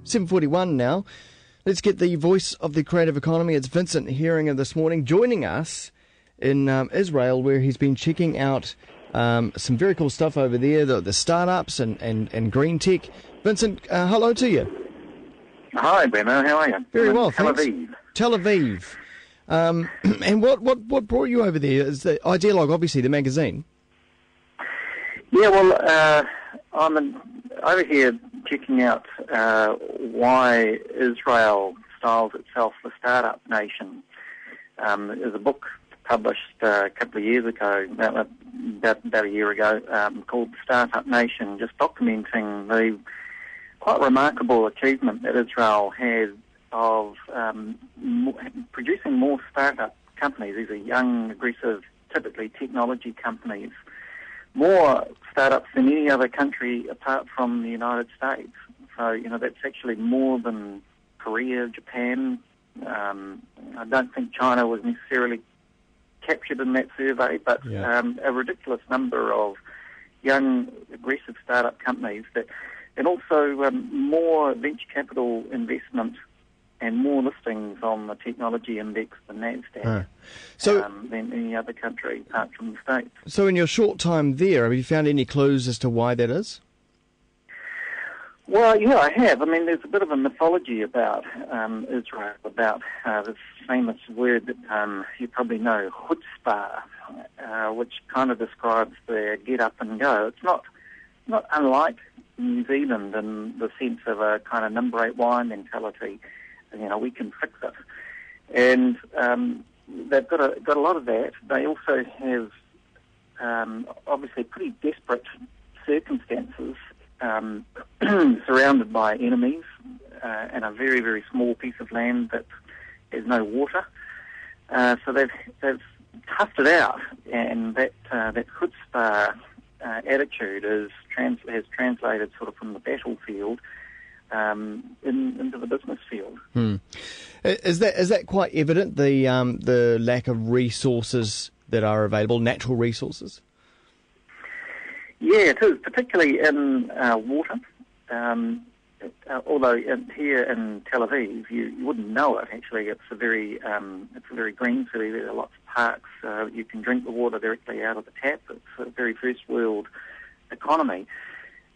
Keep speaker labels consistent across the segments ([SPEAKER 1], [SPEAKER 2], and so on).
[SPEAKER 1] 7:41 now. Let's get the voice of the creative economy. It's Vincent Heeringa this morning, joining us in Israel, where he's been checking out some very cool stuff over there, the startups and green tech. Vincent, hello to you.
[SPEAKER 2] Hi, Benno. How are you?
[SPEAKER 1] Very well,
[SPEAKER 2] Tel
[SPEAKER 1] thanks.
[SPEAKER 2] Aviv.
[SPEAKER 1] Tel Aviv. And what brought you over there? Is the Idealog, obviously, the magazine?
[SPEAKER 2] Yeah, well, I'm over here checking out why Israel styles itself the startup nation. There's a book published a couple of years ago, about a year ago, called The Startup Nation, just documenting the quite remarkable achievement that Israel has of producing more startup companies. These are young, aggressive, typically technology companies, more startups than any other country apart from the United States. So, that's actually more than Korea, Japan. I don't think China was necessarily captured in that survey, but a ridiculous number of young, aggressive startup companies and also more venture capital investment and more listings on the technology index, the NASDAQ, than any other country apart from the States.
[SPEAKER 1] So in your short time there, have you found any clues as to why that is?
[SPEAKER 2] Well, yeah, I have. I mean, there's a bit of a mythology about Israel, about this famous word that you probably know, chutzpah, which kind of describes their get up and go. It's not unlike New Zealand in the sense of a kind of number 8 wine mentality. We can fix it. And they've got a lot of that. They also have obviously pretty desperate circumstances, surrounded by enemies and a very, very small piece of land that has no water. So they've toughed it out, and that chutzpah attitude has translated sort of from the battlefield into the business field.
[SPEAKER 1] Is that quite evident, the lack of resources that are available, natural resources?
[SPEAKER 2] Yeah, it is, particularly in water. Although here in Tel Aviv, you wouldn't know it. Actually, it's a very green city. There are lots of parks. You can drink the water directly out of the tap. It's a very first world economy,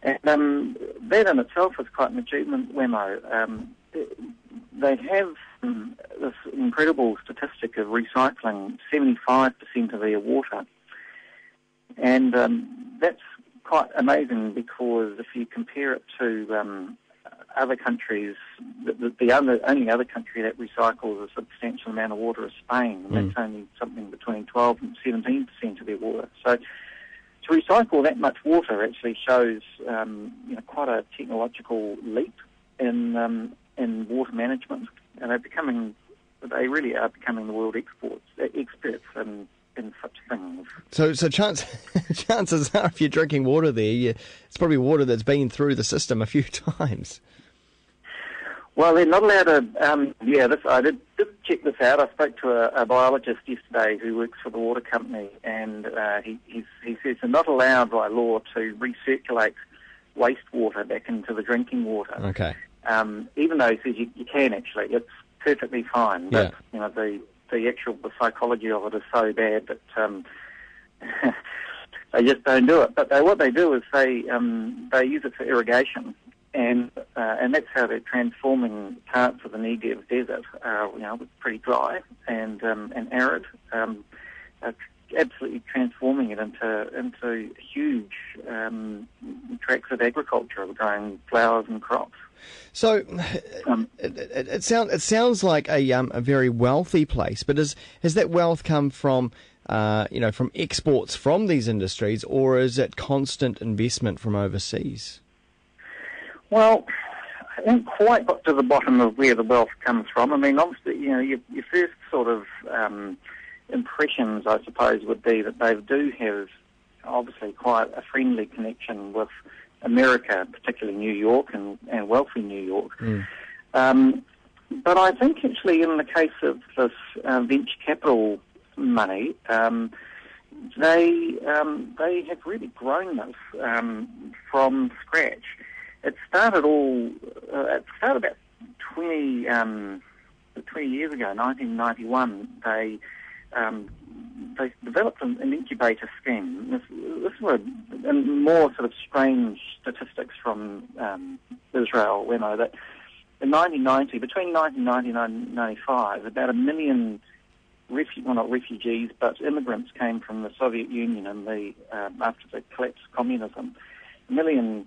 [SPEAKER 2] and that in itself is quite an achievement. Wemo. They have this incredible statistic of recycling 75% of their water, and that's quite amazing, because if you compare it to other countries, the only other country that recycles a substantial amount of water is Spain, and that's only something between 12 and 17% of their water. So to recycle that much water actually shows quite a technological leap in water management, and they really are becoming the world experts in such things. So
[SPEAKER 1] chances are, if you're drinking water there, it's probably water that's been through the system a few times.
[SPEAKER 2] Well, they're not allowed to. I did check this out. I spoke to a biologist yesterday who works for the water company, and he says they're not allowed by law to recirculate wastewater back into the drinking water.
[SPEAKER 1] Okay.
[SPEAKER 2] Even though he says you can actually, it's perfectly fine. But the psychology of it is so bad that they just don't do it. But what they do is they use it for irrigation, and that's how they're transforming parts of the Negev desert. It's pretty dry and arid. Absolutely transforming it into huge tracts of agriculture, growing flowers and crops.
[SPEAKER 1] So it sounds like a very wealthy place, but has that wealth come from from exports from these industries, or is it constant investment from overseas?
[SPEAKER 2] Well, I haven't quite got to the bottom of where the wealth comes from. I mean, obviously, your first sort of impressions, I suppose, would be that they do have obviously quite a friendly connection with America, particularly New York and wealthy New York. But I think actually in the case of this venture capital money, they have really grown this from scratch. It started about 20 years ago, 1991. They developed an incubator scheme. This were more sort of strange statistics from Israel, that in 1990, between 1990 and 1995, about 1 million not refugees, but immigrants came from the Soviet Union after the collapse of communism. 1 million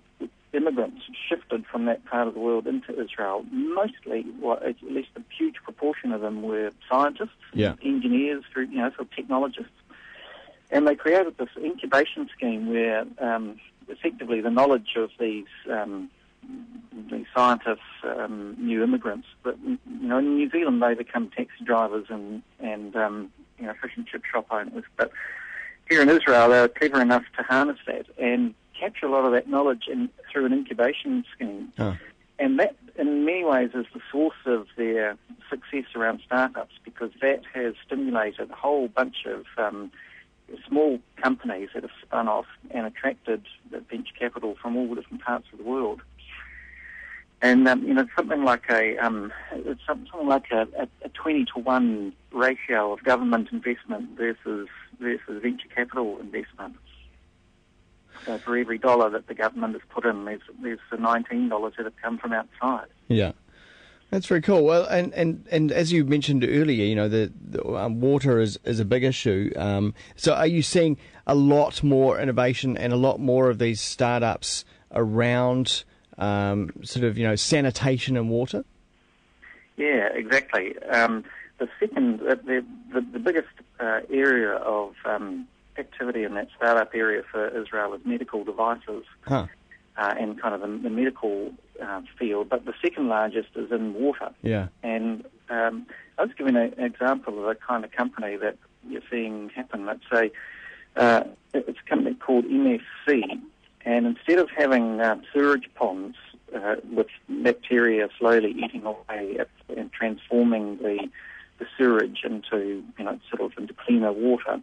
[SPEAKER 2] immigrants shifted from that part of the world into Israel. Mostly, at least a huge proportion of them were scientists, engineers, sort of technologists. And they created this incubation scheme where effectively the knowledge of these scientists, new immigrants, but in New Zealand they become taxi drivers and fish and chip shop owners. But here in Israel they were clever enough to harness that and capture a lot of that knowledge through an incubation scheme. Oh. And that, in many ways, is the source of their success around startups, because that has stimulated a whole bunch of small companies that have spun off and attracted venture capital from all different parts of the world. And something like a 20-to-1 ratio of government investment versus venture capital investment. So for every dollar that the government has put in, there's the $19 that have come from outside.
[SPEAKER 1] Yeah, that's very cool. Well, and as you mentioned earlier, the water is a big issue. So are you seeing a lot more innovation and a lot more of these startups around sanitation and water? Yeah,
[SPEAKER 2] exactly. The biggest area of activity in that startup area for Israel is medical devices and kind of the medical field, but the second largest is in water. Yeah. And I was giving an example of a kind of company that you're seeing happen. Let's say it's a company called MSC, and instead of having sewage ponds with bacteria slowly eating away and transforming the sewage into into cleaner water,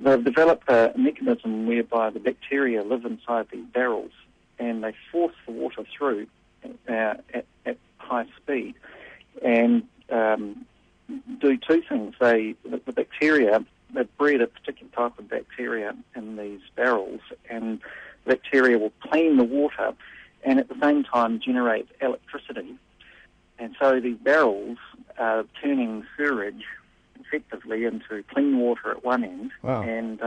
[SPEAKER 2] they've developed a mechanism whereby the bacteria live inside these barrels and they force the water through at high speed and do two things. The bacteria, they've bred a particular type of bacteria in these barrels, and the bacteria will clean the water and at the same time generate electricity. And so these barrels are turning sewage effectively into clean water at one end. Wow. and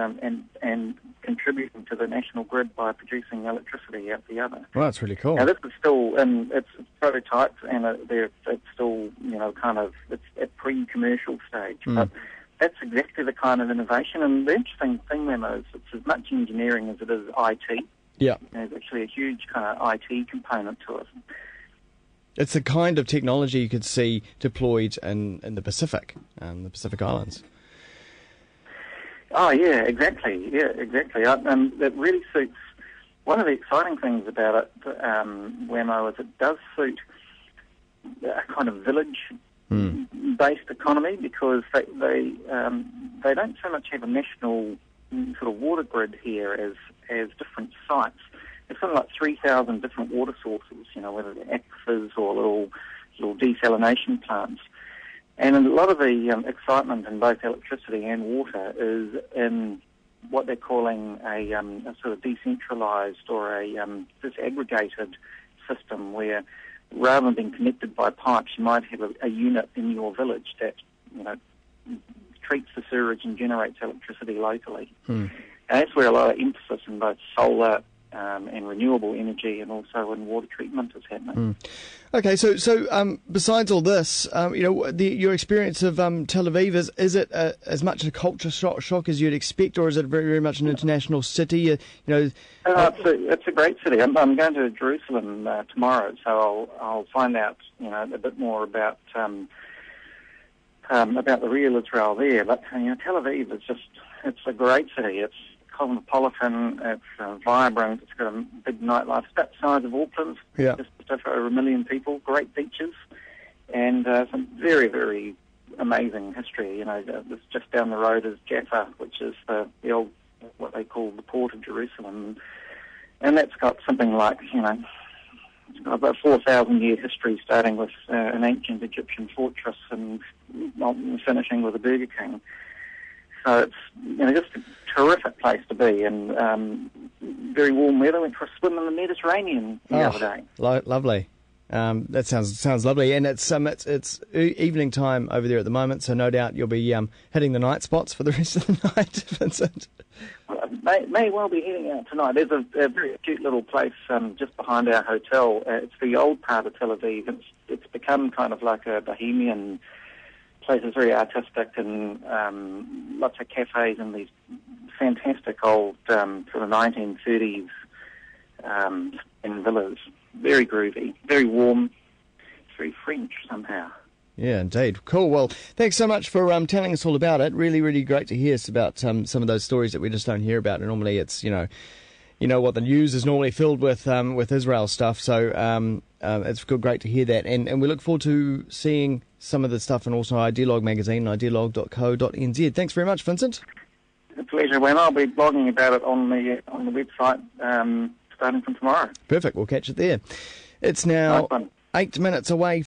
[SPEAKER 2] contributing to the national grid by producing electricity at the other.
[SPEAKER 1] Well, that's really cool.
[SPEAKER 2] Now this is still it's prototypes, and it's still it's at pre-commercial stage. But that's exactly the kind of innovation. And the interesting thing, is it's as much engineering as it is IT. Yeah. There's actually a huge kind of IT component to it.
[SPEAKER 1] It's the kind of technology you could see deployed in the Pacific Islands.
[SPEAKER 2] Oh, yeah, exactly. Yeah, exactly. It really suits. One of the exciting things about it, is it does suit a kind of village-based economy, because they don't so much have a national sort of water grid here as different sites. There's something like 3,000 different water sources, whether they're aquifers or little desalination plants. And a lot of the excitement in both electricity and water is in what they're calling a sort of decentralized or a disaggregated system, where rather than being connected by pipes, you might have a unit in your village that treats the sewage and generates electricity locally. And that's where a lot of emphasis in both solar and renewable energy and also in water treatment is happening.
[SPEAKER 1] Okay, so besides all this, your experience of Tel Aviv, is it as much a culture shock as you'd expect, or is it very, very much an international city?
[SPEAKER 2] It's a great city. I'm going to Jerusalem tomorrow, so I'll find out a bit more about the real Israel there. But Tel Aviv is it's a great city. It's cosmopolitan, it's vibrant, it's got a big nightlife. It's about the size of Auckland, just over 1 million people, great beaches, and some very, very amazing history. Just down the road is Jaffa, which is the old, what they call the port of Jerusalem, and that's got something like, about 4,000-year history, starting with an ancient Egyptian fortress and finishing with a Burger King. So it's just a terrific place to be, and very warm weather. Went for a swim in the Mediterranean the other day.
[SPEAKER 1] Lovely. That sounds lovely, and it's evening time over there at the moment, so no doubt you'll be hitting the night spots for the rest of the night, Vincent.
[SPEAKER 2] Well, may well be heading out tonight. There's a very cute little place just behind our hotel. It's the old part of Tel Aviv. It's become kind of like a bohemian place. It's very artistic, and lots of cafes and these fantastic old sort of 1930s in villas. Very groovy, very warm, very French somehow.
[SPEAKER 1] Yeah, indeed. Cool. Well, thanks so much for telling us all about it. Really, really great to hear about some of those stories that we just don't hear about. And normally it's, you know what the news is normally filled with Israel stuff. So it's great to hear that. And we look forward to seeing some of the stuff and also Ideologue magazine, ideologue.co.nz. Thanks very much, Vincent.
[SPEAKER 2] A pleasure, Wayne. I'll be blogging about it on the website starting from tomorrow.
[SPEAKER 1] Perfect. We'll catch it there. It's now 8 minutes away